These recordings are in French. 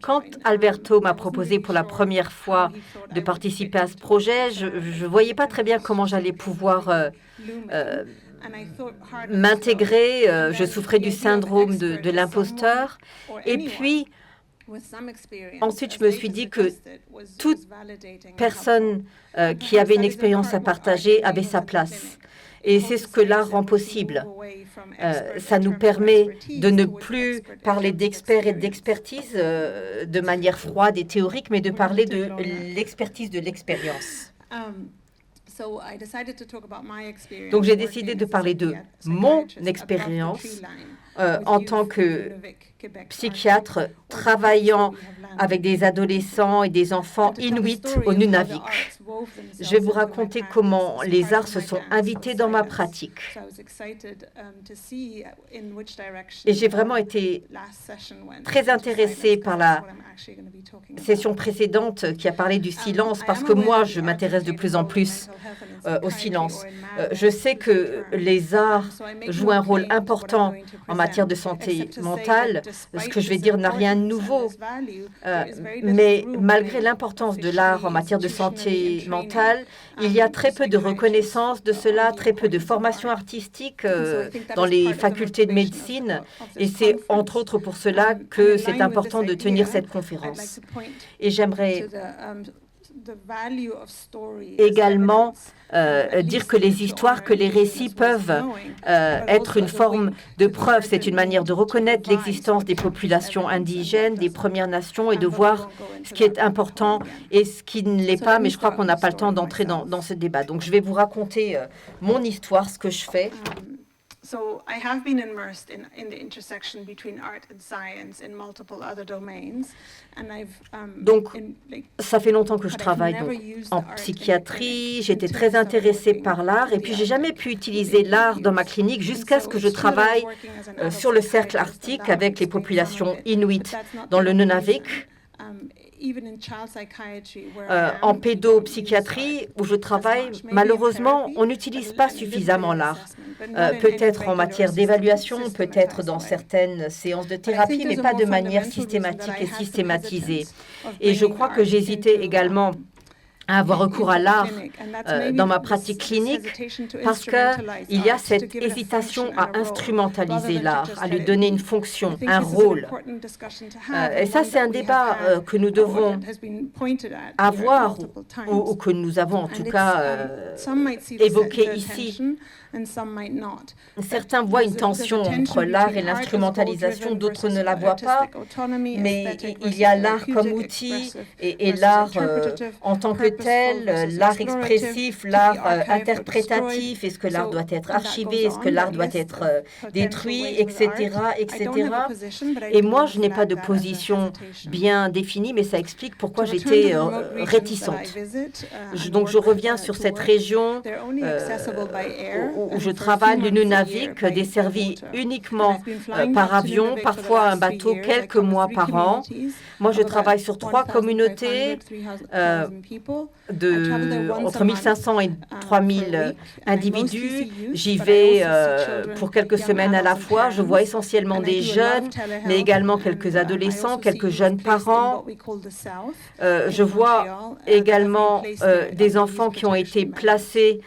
Quand Alberto m'a proposé pour la première fois de participer à ce projet, je ne voyais pas très bien comment j'allais pouvoir m'intégrer. Je souffrais du syndrome de l'imposteur. Et puis, ensuite, je me suis dit que toute personne qui avait une expérience à partager avait sa place. Et c'est ce que l'art rend possible. Ça nous permet de ne plus parler d'experts et d'expertise de manière froide et théorique, mais de parler de l'expertise de l'expérience. Donc, j'ai décidé de parler de mon expérience en tant que psychiatre travaillant avec des adolescents et des enfants inuits au Nunavik. Je vais vous raconter comment les arts se sont invités dans ma pratique. Et j'ai vraiment été très intéressée par la session précédente qui a parlé du silence, parce que moi, je m'intéresse de plus en plus au silence. Je sais que les arts jouent un rôle important en matière de santé mentale. Ce que je vais dire n'a rien de nouveau, mais malgré l'importance de l'art en matière de santé mentale, il y a très peu de reconnaissance de cela, très peu de formation artistique dans les facultés de médecine, et c'est entre autres pour cela que c'est important de tenir cette conférence. Et j'aimerais également dire que les histoires, que les récits peuvent être une forme de preuve. C'est une manière de reconnaître l'existence des populations indigènes, des Premières Nations, et de voir ce qui est important et ce qui ne l'est pas. Mais je crois qu'on n'a pas le temps d'entrer dans ce débat. Donc, je vais vous raconter mon histoire, ce que je fais. So I have been immersed in the intersection between art and science in multiple other domains. Donc, ça fait longtemps que je travaille en psychiatrie. J'étais très intéressée par l'art et puis j'ai jamais pu utiliser l'art dans ma clinique jusqu'à ce que je travaille sur le cercle arctique avec les populations inuites dans le Nunavik. En pédopsychiatrie, où je travaille, malheureusement, on n'utilise pas suffisamment l'art. Peut-être en matière d'évaluation, peut-être dans certaines séances de thérapie, mais pas de manière systématique et systématisée. Et je crois que j'hésitais également à avoir recours à l'art dans ma pratique clinique parce qu'il y a cette hésitation à instrumentaliser l'art, à lui donner une fonction, un rôle. Et ça, c'est un débat que nous devons avoir ou que nous avons en tout cas évoqué ici. Certains voient une tension entre l'art et l'instrumentalisation, d'autres ne la voient pas, mais il y a l'art comme outil et l'art en tant que tel, l'art expressif, l'art interprétatif, est-ce que l'art doit être archivé, est-ce que l'art doit être détruit, etc., etc. Et moi, je n'ai pas de position bien définie, mais ça explique pourquoi j'étais réticente. Donc, je reviens sur cette région où je travaille, le Nunavik, desservi uniquement par avion, parfois un bateau, quelques mois par an. Moi, je travaille sur 3 communautés entre 1500 et 3000 individus. J'y vais pour quelques semaines à la fois. Je vois essentiellement des jeunes, mais également quelques adolescents, quelques jeunes parents. Je vois également des enfants qui ont été placés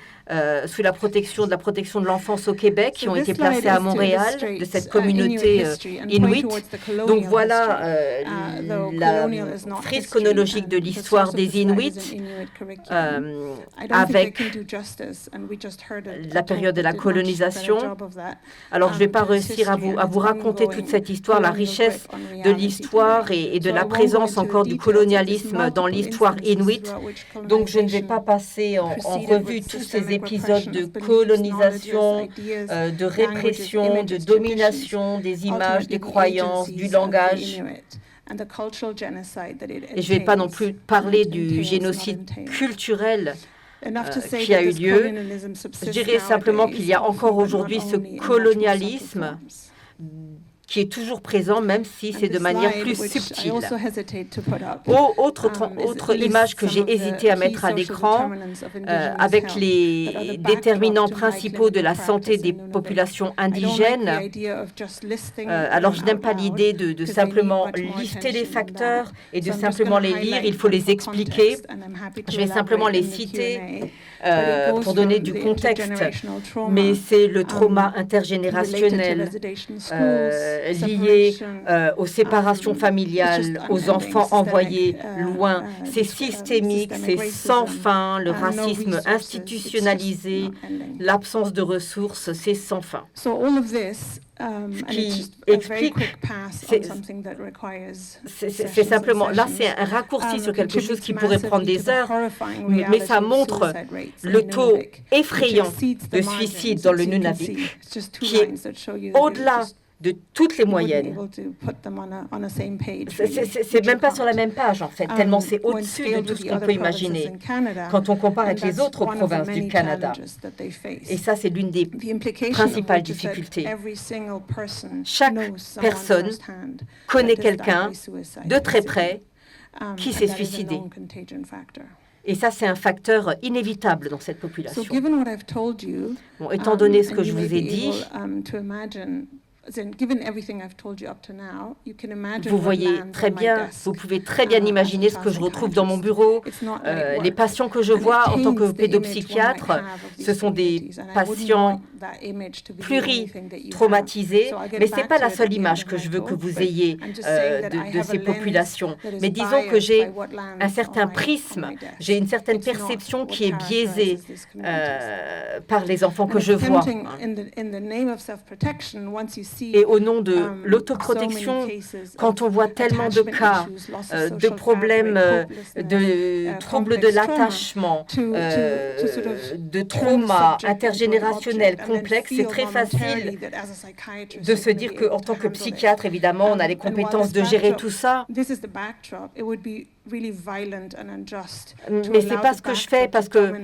sous la protection de l'enfance au Québec, qui ont été placés à Montréal, de cette communauté inuit. Donc voilà la frise chronologique de l'histoire des Inuits avec la période de la colonisation. Alors je ne vais pas réussir à vous raconter toute cette histoire, la richesse de l'histoire et de la présence encore du colonialisme dans l'histoire inuite. Donc je ne vais pas passer en revue tous ces épisodes de colonisation, de répression, de domination des images, des croyances, du langage. Et je ne vais pas non plus parler du génocide culturel qui a eu lieu. Je dirais simplement qu'il y a encore aujourd'hui ce colonialisme qui est toujours présent, même si c'est de manière plus subtile. Autre image que j'ai hésité à mettre à l'écran, avec les déterminants principaux de la santé des populations indigènes. Alors, je n'aime pas l'idée de simplement lister les facteurs et de simplement les lire, il faut les expliquer. Je vais simplement les citer pour donner du contexte, mais c'est le trauma intergénérationnel lié aux séparations familiales, aux enfants envoyés loin. C'est systémique, c'est sans fin, le racisme institutionnalisé, l'absence de ressources, c'est sans fin. Qui explique, c'est simplement, là c'est un raccourci sur quelque chose qui pourrait prendre des heures, mais ça montre le taux effrayant de suicide dans le Nunavik, qui est au-delà de toutes les moyennes. C'est même pas sur la même page, en fait, tellement c'est au-dessus de tout ce qu'on peut imaginer quand on compare avec les autres provinces du Canada. Et ça, c'est l'une des principales difficultés. Chaque personne connaît quelqu'un de très près qui s'est suicidé. Et ça, c'est un facteur inévitable dans cette population. Bon, étant donné ce que je vous ai dit, vous voyez très bien, vous pouvez très bien imaginer ce que je retrouve dans mon bureau. Les patients que je vois en tant que pédopsychiatre, ce sont des patients pluri-traumatisés, mais ce n'est pas la seule image que je veux que vous ayez de ces populations. Mais disons que j'ai un certain prisme, j'ai une certaine perception qui est biaisée par les enfants que je vois. Et au nom de l'autoprotection, quand on voit tellement de cas, de problèmes, de troubles de l'attachement, de traumas intergénérationnels complexes, c'est très facile de se dire qu'en tant que psychiatre, évidemment, on a les compétences de gérer tout ça. Mais ce n'est pas ce que je fais parce que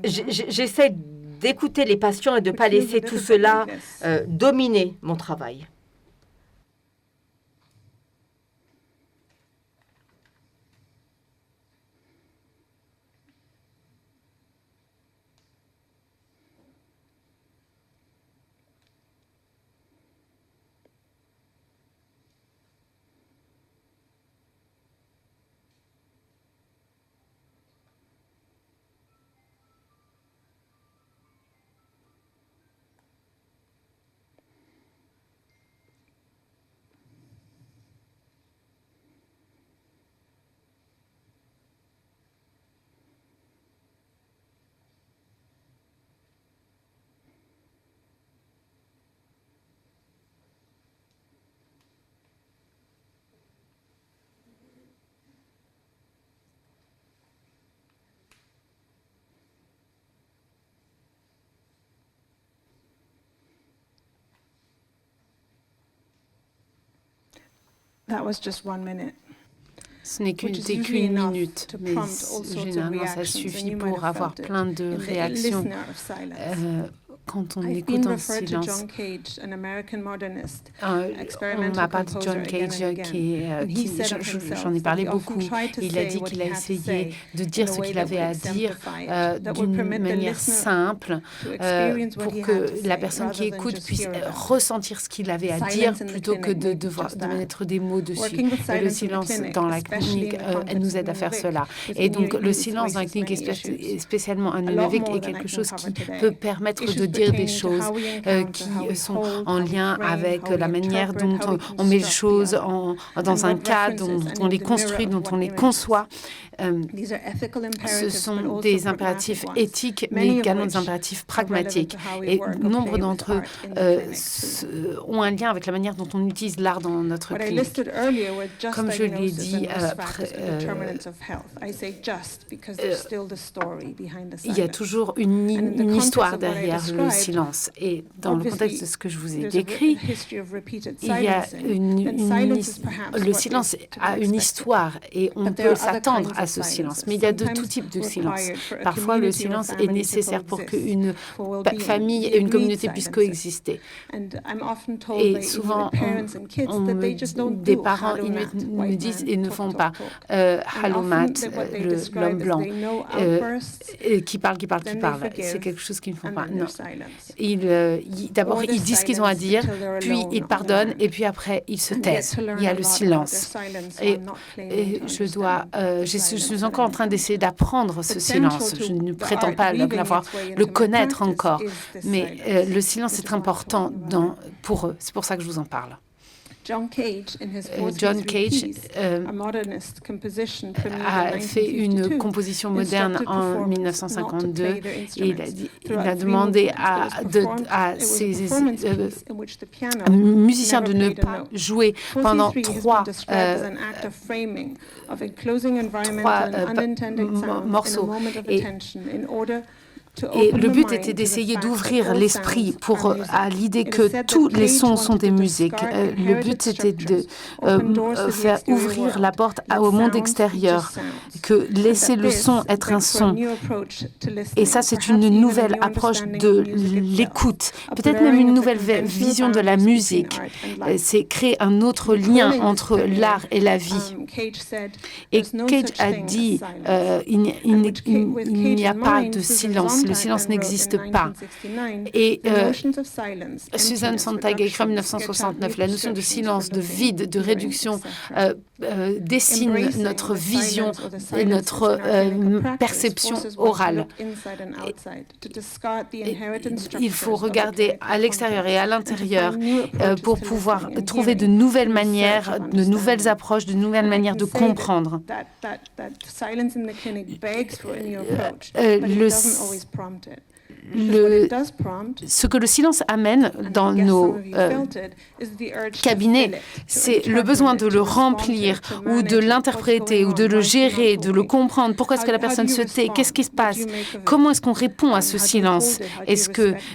j'essaie d'écouter les patients et de ne pas laisser tout cela dominer mon travail. That was just 1 minute. Ce n'est qu'une minute, mais généralement ça suffit pour avoir plein de réactions. Quand on écoute en silence, on m'a parlé de John Cage, j'en ai parlé beaucoup. Il a dit qu'il a essayé de dire ce qu'il avait à dire d'une manière simple pour que la personne qui écoute puisse ressentir ce qu'il avait à dire plutôt que de mettre des mots dessus. Et le silence dans la clinique, elle nous aide à faire cela. Et donc le silence dans la clinique, spécialement à Nunavik, est quelque chose qui peut permettre de dire des choses qui sont en lien avec la manière dont on met les choses dans un cadre, dont on les construit, dont on les conçoit. Ce sont des impératifs éthiques, mais également des impératifs pragmatiques. Et nombre d'entre eux ont un lien avec la manière dont on utilise l'art dans notre clinique. Comme je l'ai dit, il y a toujours une histoire derrière le silence. Et dans le contexte de ce que je vous ai décrit, il y a le silence a une histoire et on peut s'attendre à à ce silence. Mais il y a de tout type de silence. Parfois, le silence est nécessaire pour qu'une famille et une communauté puissent coexister. Et souvent, des parents me disent et ne font pas. Halomat, l'homme blanc, qui parle. C'est quelque chose qu'ils ne font pas. Non. D'abord, ils disent ce qu'ils ont à dire, puis ils pardonnent, et puis après, ils se taisent. Il y a le silence. Et je suis encore en train d'essayer d'apprendre ce silence. Je ne prétends pas le connaître encore, mais le silence est très important pour eux. C'est pour ça que je vous en parle. John Cage a fait une composition moderne en 1952 et il a demandé à ses musiciens de ne pas jouer pendant trois morceaux. Et le but était d'essayer d'ouvrir l'esprit à l'idée que tous les sons sont des musiques. Le but c'était de faire ouvrir la porte au monde extérieur, que laisser le son être un son. Et ça, c'est une nouvelle approche de l'écoute, peut-être même une nouvelle vision de la musique. C'est créer un autre lien entre l'art et la vie. Et Cage a dit, il n'y a pas de silence. Le silence n'existe pas. Et Susan Sontag a écrit en 1969, la notion de silence, de vide, de réduction dessine notre vision et notre perception orale. Il faut regarder à l'extérieur et à l'intérieur pour pouvoir trouver de nouvelles manières, de nouvelles approches, de nouvelles manières de comprendre. Ce que le silence amène dans nos cabinets, c'est le besoin de le remplir ou de l'interpréter ou de le gérer, de le comprendre. Pourquoi est-ce que la personne se tait? Qu'est-ce qui se passe? Comment est-ce qu'on répond à ce silence?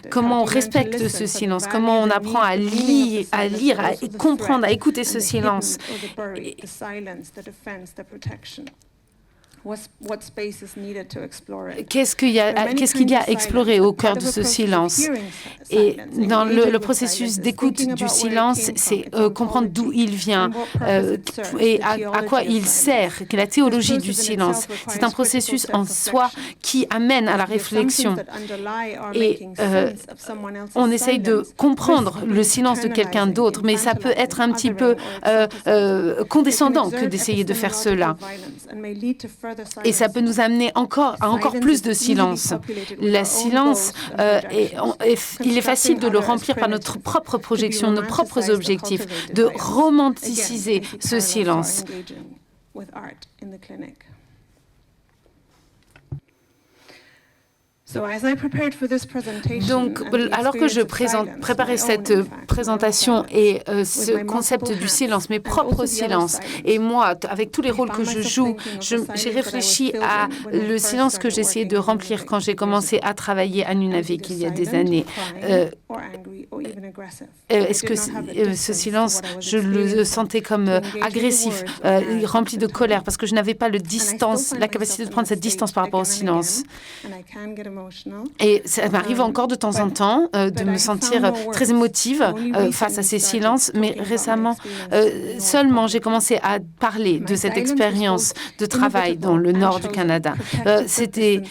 Comment on respecte ce silence? Comment on apprend à lire, à comprendre, à écouter ce silence? Qu'est-ce qu'il y a à explorer au cœur de ce silence? Et dans le processus d'écoute du silence, c'est comprendre d'où il vient et à quoi il sert, quelle est la théologie du silence. C'est un processus en soi qui amène à la réflexion. Et on essaye de comprendre le silence de quelqu'un d'autre, mais ça peut être un petit peu condescendant que d'essayer de faire cela. Et ça peut nous amener à encore plus de silence. Le silence, il est facile de le remplir par notre propre projection, nos propres objectifs, de romanticiser ce silence. Donc, alors que je préparais cette présentation et ce concept du silence, mes propres silences, et moi, avec tous les rôles que je joue, j'ai réfléchi à le silence que j'essayais de remplir quand j'ai commencé à travailler à Nunavik il y a des années. Est-ce que ce silence, je le sentais comme agressif, rempli de colère, parce que je n'avais pas la capacité de prendre cette distance par rapport au silence. Et ça m'arrive encore de temps en temps de me sentir très émotive face à ces silences, mais récemment, seulement j'ai commencé à parler de cette expérience de travail dans le nord du Canada. C'était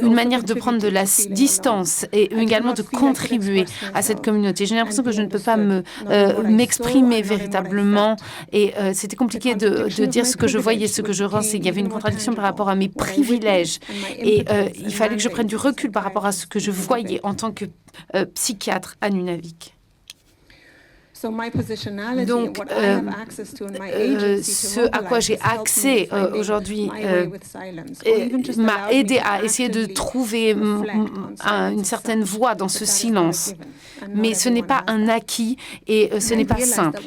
une manière de prendre de la distance et également de contribuer à cette communauté. J'ai l'impression que je ne peux pas m'exprimer véritablement et c'était compliqué de dire ce que je voyais, ce que je ressentais. Il y avait une contradiction par rapport à mes privilèges et il fallait que je prenne du recul par rapport à ce que je voyais en tant que psychiatre à Nunavik. Donc, ce à quoi j'ai accès aujourd'hui m'a aidé à essayer de trouver une certaine voie dans ce silence. Mais ce n'est pas un acquis et ce n'est pas simple.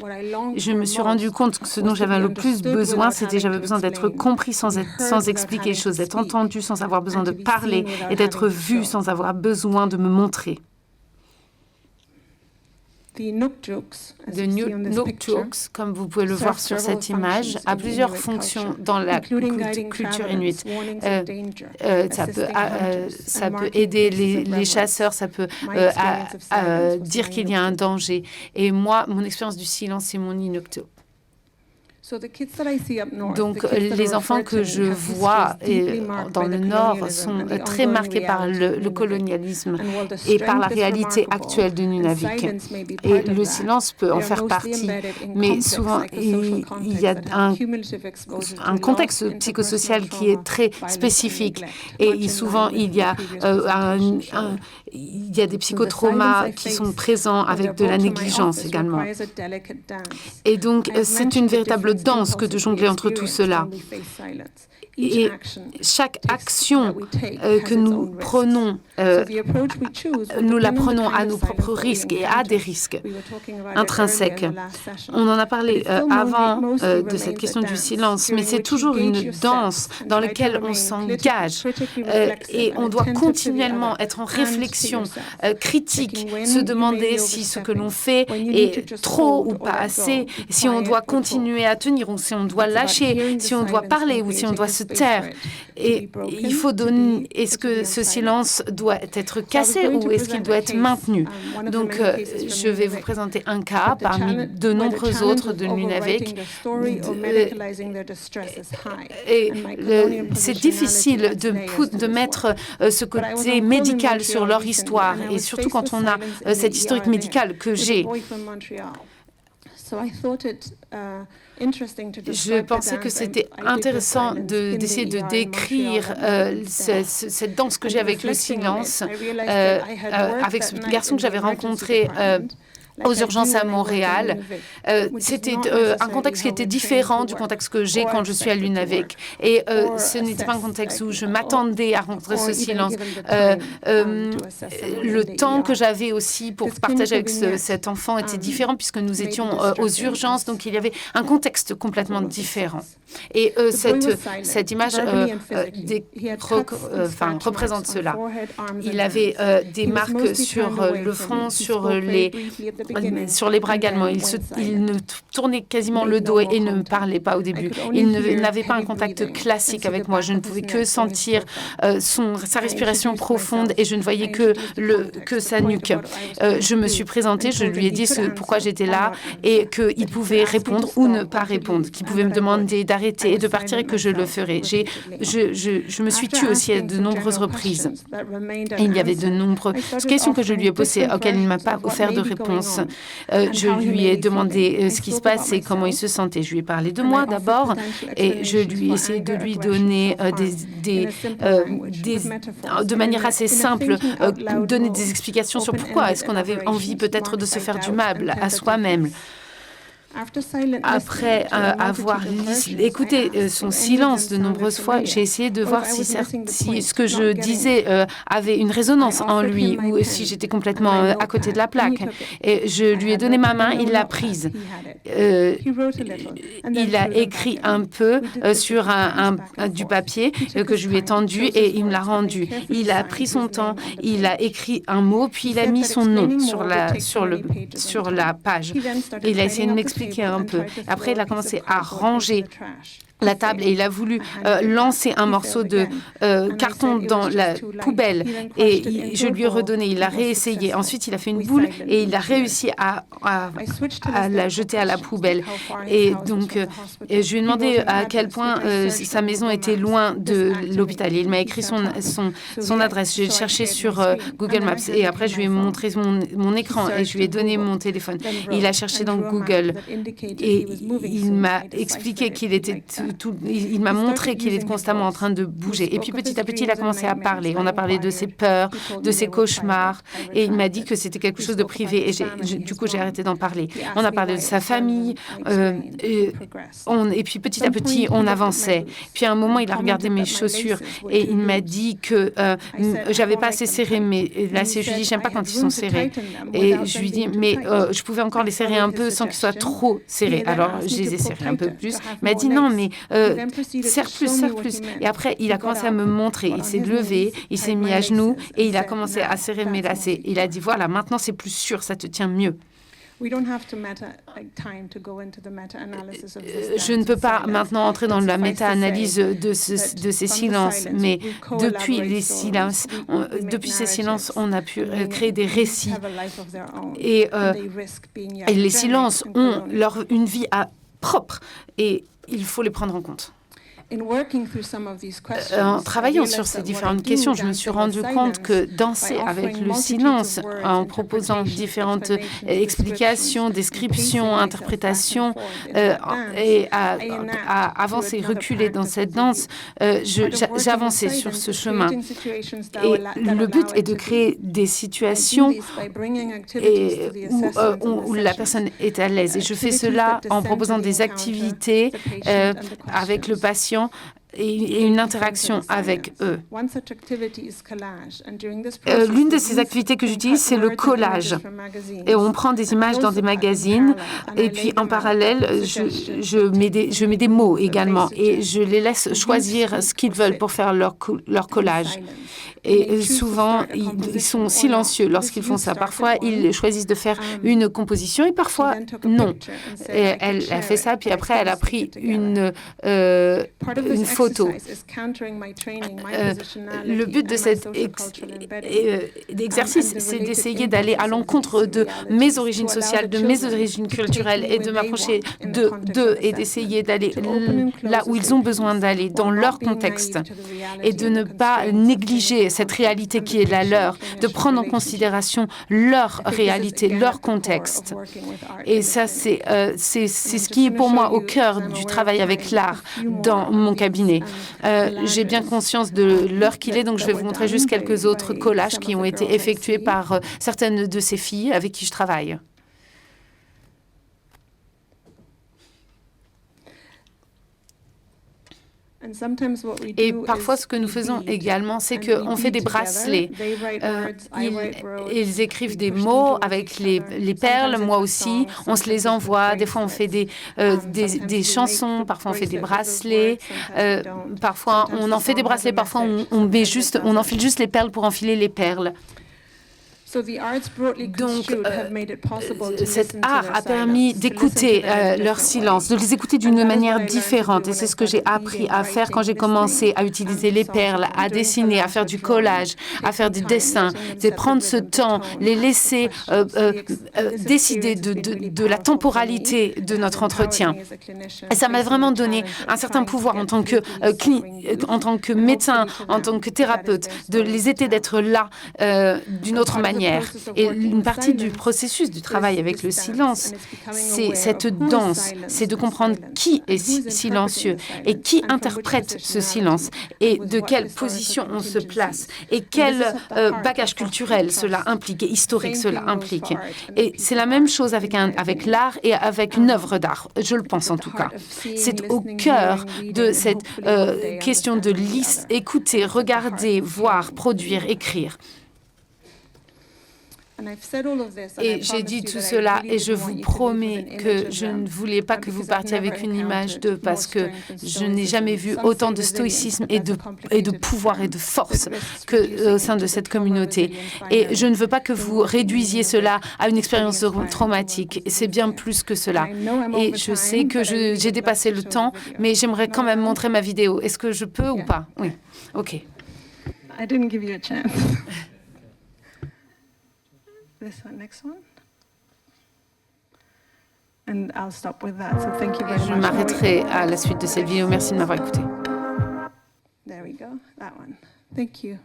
Je me suis rendu compte que ce dont j'avais le plus besoin, j'avais besoin d'être compris sans expliquer les choses, d'être entendu sans avoir besoin de parler et d'être vu sans avoir besoin de me montrer. de Nukjuks, comme vous pouvez le voir sur cette image, a plusieurs fonctions dans la culture inuit. Ça peut aider les chasseurs, ça peut dire qu'il y a un danger. Et moi, mon expérience du silence, c'est mon Inuktitut. Donc, les enfants que je vois dans le Nord sont très marqués par le colonialisme et par la réalité actuelle de Nunavik. Et le silence peut en faire partie, mais souvent, il y a un contexte psychosocial qui est très spécifique. Et souvent, il y a des psychotraumas qui sont présents avec de la négligence également. Et donc, c'est une véritable danse que de jongler entre tout cela. Et chaque action que nous prenons, nous la prenons à nos propres risques et à des risques intrinsèques. On en a parlé avant de cette question du silence, mais c'est toujours une danse dans laquelle on s'engage et on doit continuellement être en réflexion critique, se demander si ce que l'on fait est trop ou pas assez, si on doit continuer à tenir ou si on doit lâcher, si on doit parler ou si on doit se taire. Et il faut donner, est-ce que ce silence doit être cassé ou est-ce qu'il doit être maintenu? Donc, je vais vous présenter un cas parmi de nombreux autres de Nunavik. Et c'est difficile de mettre ce côté médical sur leur histoire, et surtout quand on a cette historique médicale que j'ai. Je pensais que c'était intéressant d'essayer de décrire cette danse que j'ai avec le silence, avec ce garçon que j'avais rencontré aux urgences à Montréal. C'était un contexte qui était différent du contexte que j'ai quand je suis à Nunavik. Et ce n'était pas un contexte où je m'attendais à rencontrer ce silence. Le temps que j'avais aussi pour partager avec cet enfant était différent puisque nous étions aux urgences, donc il y avait un contexte complètement différent. Et cette image représente cela. Il avait des marques sur le front, sur les bras également. Il ne tournait quasiment le dos et ne me parlait pas au début. Il n'avait pas un contact classique avec moi. Je ne pouvais que sentir sa respiration profonde et je ne voyais que sa nuque. Je me suis présentée, je lui ai dit pourquoi j'étais là et qu'il pouvait répondre ou ne pas répondre, qu'il pouvait me demander d'arrêter et de partir et que je le ferais. Je me suis tue aussi à de nombreuses reprises. Et il y avait de nombreuses questions que je lui ai posées auxquelles il ne m'a pas offert de réponse. Je lui ai demandé ce qui se passe et comment il se sentait. Je lui ai parlé de moi d'abord et je lui ai essayé de lui donner de manière assez simple, donner des explications sur pourquoi est-ce qu'on avait envie peut-être de se faire du mal à soi-même. Après avoir écouté son silence de nombreuses fois, j'ai essayé de voir si ce que je disais avait une résonance en lui ou si j'étais complètement à côté de la plaque. Et je lui ai donné ma main, il l'a prise. Il a écrit un peu sur du papier que je lui ai tendu et il me l'a rendu. Il a pris son temps, il a écrit un mot, puis il a mis son nom sur la page. Il a essayé de m'expliquer un peu. Après, il a commencé à ranger la table et il a voulu lancer un morceau de carton dans la poubelle et je lui ai redonné, il a réessayé. Ensuite, il a fait une boule et il a réussi à la jeter à la poubelle. Et donc, je lui ai demandé à quel point sa maison était loin de l'hôpital. Il m'a écrit son adresse. J'ai cherché sur Google Maps et après, je lui ai montré mon écran et je lui ai donné mon téléphone. Il a cherché dans Google et il m'a expliqué qu'il était il m'a montré qu'il est constamment en train de bouger. Et puis petit à petit, il a commencé à parler. On a parlé de ses peurs, de ses cauchemars. Et il m'a dit que c'était quelque chose de privé. Et du coup, j'ai arrêté d'en parler. On a parlé de sa famille. Et puis petit à petit, on avançait. Puis à un moment, il a regardé mes chaussures et il m'a dit que j'avais pas assez serré mes lacets. Je lui ai dit, j'aime pas quand ils sont serrés. Et je lui ai dit, mais je pouvais encore les serrer un peu sans qu'ils soient trop serrés. Alors, je les ai serrés un peu plus. Il m'a dit, non, mais serre plus. Et après, il a commencé à me montrer. Il s'est levé, il s'est mis à genoux et il a commencé à serrer mes lacets. Il a dit, voilà, maintenant c'est plus sûr, ça te tient mieux. Je ne peux pas maintenant entrer dans la méta-analyse de ces silences, mais depuis ces silences, on a pu créer des récits. Et les silences ont une vie propre et il faut les prendre en compte. En travaillant sur ces différentes questions, je me suis rendu compte que danser avec le silence, en proposant différentes explications, descriptions, interprétations, et à avancer, reculer dans cette danse, j'avançais sur ce chemin. Et le but est de créer des situations où la personne est à l'aise. Et je fais cela en proposant des activités avec le patient et une interaction avec eux. L'une de ces activités que j'utilise, c'est le collage. Et on prend des images dans des magazines et puis en parallèle, je mets des mots également et je les laisse choisir ce qu'ils veulent pour faire leur collage. Et souvent, ils sont silencieux lorsqu'ils font ça. Parfois, ils choisissent de faire une composition et parfois, non. Et elle a fait ça, puis après, elle a pris une photo. Le but de cet exercice, c'est d'essayer d'aller à l'encontre de mes origines sociales, de mes origines culturelles et de m'approcher d'eux et d'essayer d'aller là où ils ont besoin d'aller, dans leur contexte, et de ne pas négliger cette réalité qui est la leur, de prendre en considération leur réalité, leur contexte. Et ça, c'est ce qui est pour moi au cœur du travail avec l'art dans mon cabinet. J'ai bien conscience de l'heure qu'il est, donc je vais vous montrer juste quelques autres collages qui ont été effectués par certaines de ces filles avec qui je travaille. Et parfois, ce que nous faisons également, c'est qu'on fait des bracelets. Ils écrivent des mots avec les perles, moi aussi. On se les envoie. Des fois, on fait des chansons. Parfois, on fait des bracelets. Parfois, on en fait des bracelets. Parfois, on enfile juste les perles pour enfiler les perles. Donc, cet art a permis d'écouter leur silence, de les écouter d'une manière différente. Et c'est ce que j'ai appris à faire quand j'ai commencé à utiliser les perles, à dessiner, à faire du collage, à faire des dessins. C'est prendre ce temps, les laisser décider de la temporalité de notre entretien. Et ça m'a vraiment donné un certain pouvoir en tant que médecin, en tant que thérapeute, de les aider d'être là d'une autre manière. Et une partie du processus du travail avec le silence, c'est cette danse, c'est de comprendre qui est silencieux et qui interprète ce silence et de quelle position on se place et quel bagage culturel cela implique et historique cela implique. Et c'est la même chose avec l'art et avec une œuvre d'art, je le pense en tout cas. C'est au cœur de cette question de écouter, regarder, voir, produire, écrire. Et j'ai dit tout cela et je vous promets que je ne voulais pas que vous partiez avec une image d'eux parce que je n'ai jamais vu autant de stoïcisme et de pouvoir et de force qu'au sein de cette communauté. Et je ne veux pas que vous réduisiez cela à une expérience traumatique. C'est bien plus que cela. Et je sais que j'ai dépassé le temps, mais j'aimerais quand même montrer ma vidéo. Est-ce que je peux ou pas? Oui. OK. I didn't give you a chance. This one, next one. And I'll stop with that. So thank you very much. Je m'arrêterai à la suite de cette vidéo. Merci de m'avoir écouté. There we go. That one. Thank you.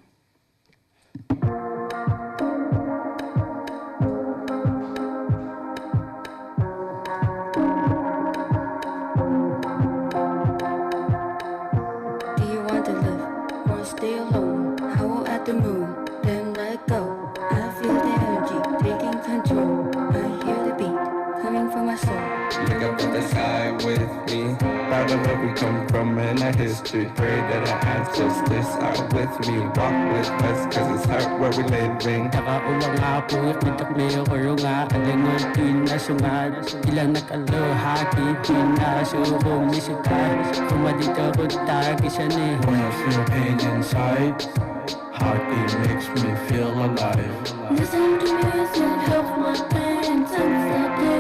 Do you want to live or stay alone? Howl at the moon, then let go. I feel the energy taking control. I hear the beat coming from my soul. Look up at the sky with me. Proud of where we come from and our history. Pray that our ancestors are with me. Walk with us cause it's hurt where we living. Nakaulang hapon, pitak ko nga. Alingon pinasungad. Ilang nakaloha, pinasuko, misukad. Kumadika ko tagisane. When I feel pain inside, heartbeat makes me feel alive. Listen to music, help my pain, sunset.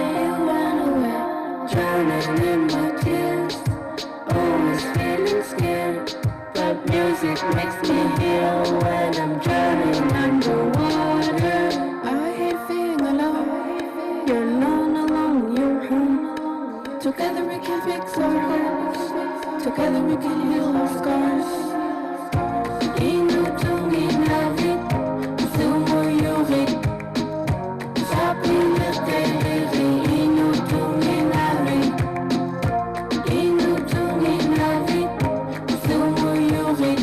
Together we can heal our scars. Inutungin natin sumuyukin. Sa pilit ay liri, inutungin natin. Inutungin natin sumuyukin.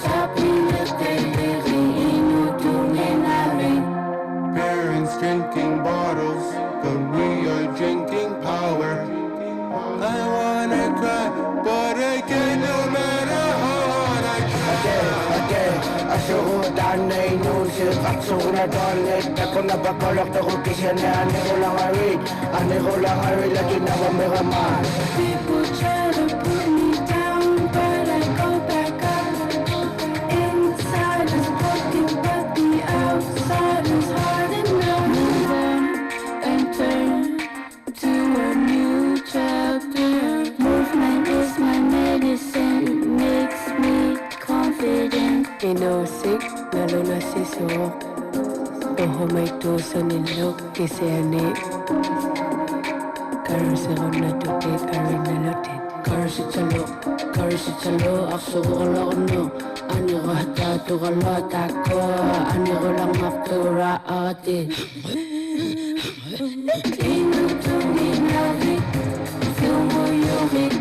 Sa pilit ay liri, inutungin natin. Parents drinking bottles, but we are drinking power. I wanna cry, but I can't no matter how hard I try. Asuhudan na inusik at sunatolit. Ako na bakalak na kukisya na ani ko lang arit. Ani ko lang arit lagi na mamiraman. People try to put me down, but I go back up. Inside is broken, but the outside is hard enough. Move on and turn to a new chapter. Movement is my medicine, makes me confident. Inusik, lalo na si Sok. Oho may tuso nilok, kisene. Karusakon na tukit, arin na lotit. Karusitsalo, akso ko no. Ani ko hata tukalot ako. Ani ko lang maktura atin. Inutungin natin, sumuyukin.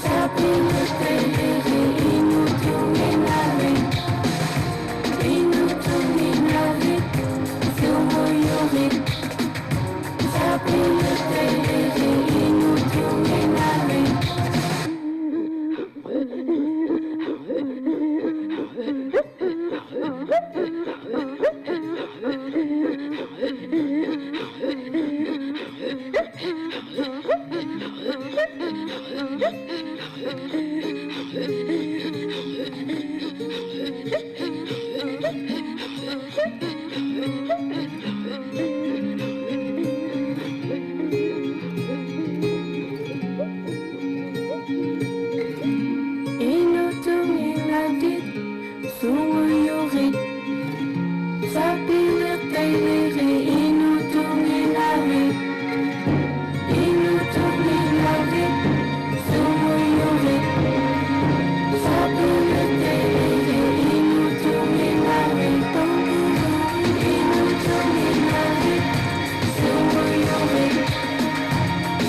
Sa pilit ay liri, inutungin natin. Inutungin natin, sumuyukin. Sa pilit ay liri, inutungin natin. Inutungin natin, sumuyukin. Sa pilit ay liri, inutungin natin. Inutungin natin, sumuyukin. Sa pilit ay liri, inutungin natin. Inutungin natin, sumuyukin.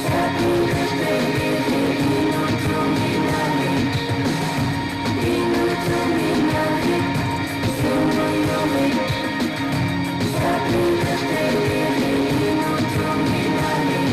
Sa pilit ay liri, inutungin natin. Inutungin natin, sumuyukin. Sa pilit ay liri, inutungin natin.